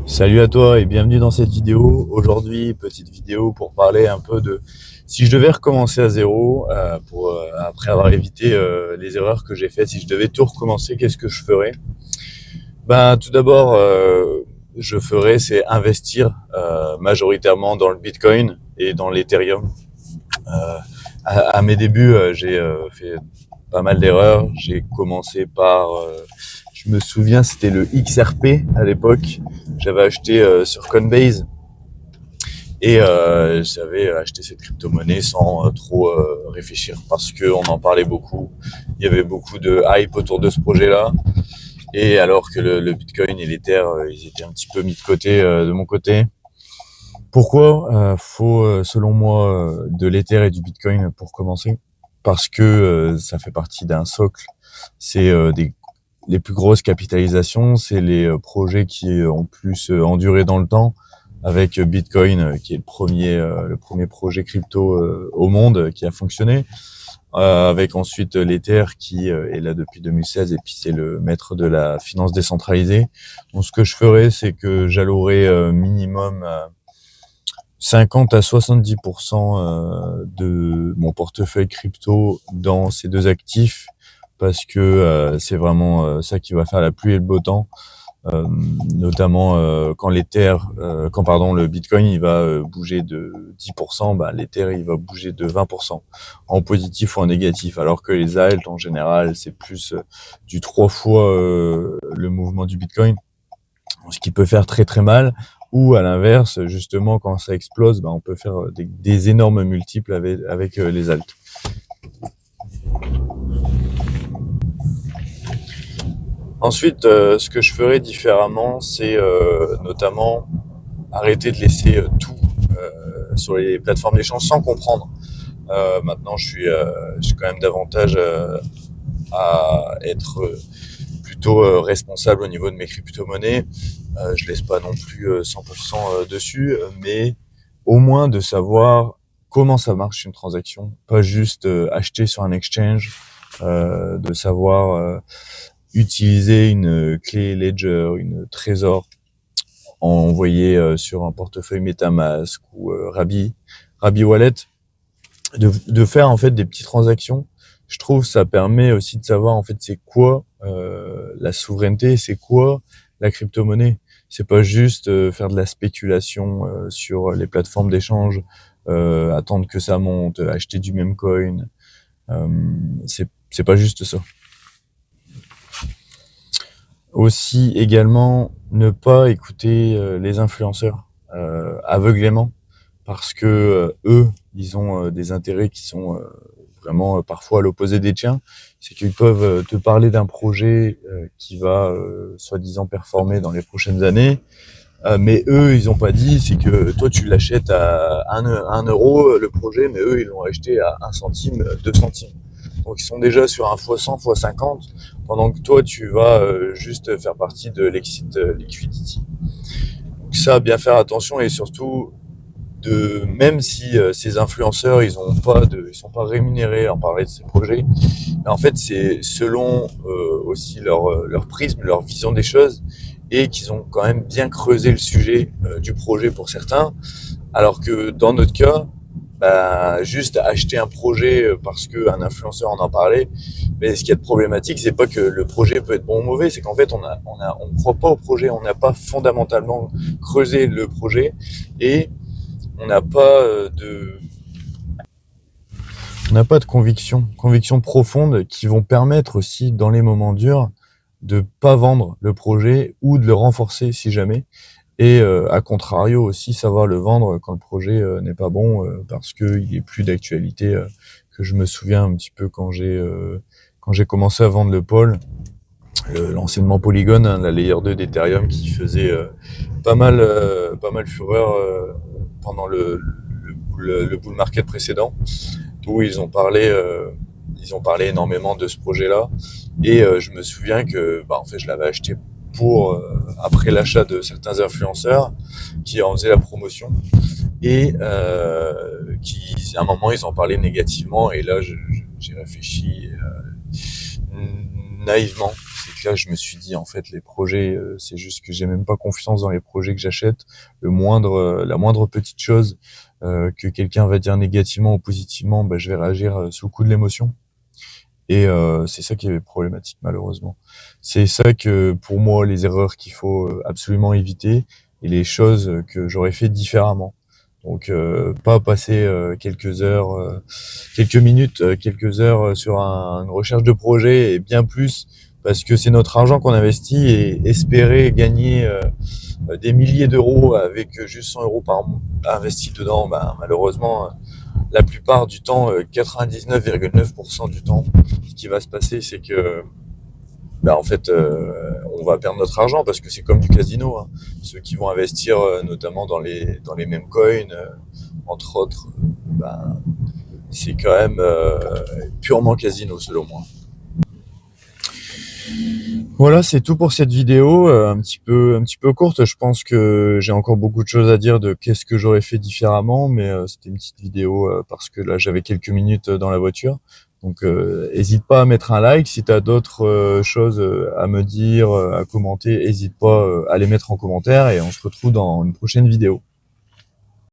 Salut à toi et bienvenue dans cette vidéo. Aujourd'hui, petite vidéo pour parler un peu de si je devais recommencer à zéro, après avoir évité les erreurs que j'ai faites, si je devais tout recommencer, qu'est-ce que je ferais? Ben, tout d'abord, je ferais, c'est investir majoritairement dans le Bitcoin et dans l'Ethereum. À mes débuts, j'ai fait pas mal d'erreurs. J'ai commencé par, je me souviens, c'était le XRP à l'époque. J'avais acheté sur Coinbase et j'avais acheté cette crypto-monnaie sans trop réfléchir parce qu'on en parlait beaucoup. Il y avait beaucoup de hype autour de ce projet-là. Et alors que le Bitcoin et l'Ether, ils étaient un petit peu mis de côté de mon côté. Pourquoi faut, selon moi, de l'Ether et du Bitcoin pour commencer? Parce que ça fait partie d'un socle. C'est les plus grosses capitalisations, c'est les projets qui ont plus enduré dans le temps, avec Bitcoin qui est le premier projet crypto au monde qui a fonctionné, avec ensuite l'Ether qui est là depuis 2016 et puis c'est le maître de la finance décentralisée. Donc ce que je ferais, c'est que j'allouerais minimum 50 à 70% de mon portefeuille crypto dans ces deux actifs parce que c'est vraiment ça qui va faire la pluie et le beau temps, euh, notamment quand le Bitcoin il va bouger de 10%, bah, l'Ether il va bouger de 20% en positif ou en négatif, alors que les alt en général c'est plus du 3 fois le mouvement du Bitcoin, ce qui peut faire très très mal. Ou à l'inverse, justement, quand ça explose, bah, on peut faire des énormes multiples avec les alts. Ensuite, ce que je ferais différemment, c'est notamment arrêter de laisser tout sur les plateformes d'échange sans comprendre. Maintenant, je suis quand même davantage à être plutôt responsable au niveau de mes crypto-monnaies. Je laisse pas non plus 100% dessus, mais au moins de savoir comment ça marche une transaction, pas juste acheter sur un exchange, de savoir utiliser une clé Ledger, une Trésor, envoyer sur un portefeuille MetaMask ou Rabi Wallet, de faire en fait des petites transactions. Je trouve que ça permet aussi de savoir en fait c'est quoi la souveraineté, c'est quoi la crypto-monnaie. C'est pas juste faire de la spéculation sur les plateformes d'échange, attendre que ça monte, acheter du même coin. Euh, c'est pas juste ça. Aussi également ne pas écouter les influenceurs aveuglément parce que eux, ils ont des intérêts qui sont vraiment parfois à l'opposé des tiens. C'est qu'ils peuvent te parler d'un projet qui va soi-disant performer dans les prochaines années, mais eux, ils ont pas dit, c'est que toi tu l'achètes à 1 euro le projet, mais eux, ils l'ont acheté à 1 centime, 2 centimes. Donc ils sont déjà sur un fois 100, fois 50, pendant que toi, tu vas juste faire partie de l'exit liquidity. Donc ça, bien faire attention et surtout même si ces influenceurs ils sont pas rémunérés en parler de ces projets, mais en fait c'est selon aussi leur prisme, leur vision des choses, et qu'ils ont quand même bien creusé le sujet du projet pour certains, alors que dans notre cas, bah, juste acheter un projet parce qu'un influenceur en parlait. Mais ce qui est problématique, c'est pas que le projet peut être bon ou mauvais, c'est qu'en fait on croit pas au projet, on n'a pas fondamentalement creusé le projet, et on n'a pas conviction profonde qui vont permettre aussi dans les moments durs de pas vendre le projet ou de le renforcer si jamais. Et à contrario aussi savoir le vendre quand le projet n'est pas bon parce qu'il est plus d'actualité. Que je me souviens un petit peu quand j'ai commencé à vendre le Pôle, l'enseignement Polygon, hein, la layer 2 d'Ethereum qui faisait pas mal fureur pendant le bull market précédent, où ils ont parlé énormément de ce projet-là. Et je me souviens que, bah, en fait, je l'avais acheté pour après l'achat de certains influenceurs qui en faisaient la promotion, et qui, à un moment, ils en parlaient négativement. Et là, j'ai réfléchi naïvement. que là, je me suis dit, en fait, les projets, c'est juste que j'ai même pas confiance dans les projets que j'achète. La moindre petite chose que quelqu'un va dire négativement ou positivement, bah, je vais réagir sous le coup de l'émotion. Et c'est ça qui est problématique, malheureusement. C'est ça que, pour moi, les erreurs qu'il faut absolument éviter et les choses que j'aurais fait différemment. Donc, pas passer quelques heures, quelques minutes, quelques heures sur une recherche de projet et bien plus parce que c'est notre argent qu'on investit et espérer gagner des milliers d'euros avec juste 100 euros par mois investis dedans, ben, malheureusement, la plupart du temps, 99,9% du temps, ce qui va se passer, c'est que, ben, en fait, on va perdre notre argent parce que c'est comme du casino, hein. Ceux qui vont investir notamment dans les mêmes coins, entre autres, ben, c'est quand même purement casino selon moi. Voilà, c'est tout pour cette vidéo, un petit peu courte. Je pense que j'ai encore beaucoup de choses à dire de qu'est-ce que j'aurais fait différemment, mais c'était une petite vidéo parce que là j'avais quelques minutes dans la voiture. Donc hésite pas à mettre un like. Si tu as d'autres choses à me dire, à commenter, hésite pas à les mettre en commentaire et on se retrouve dans une prochaine vidéo.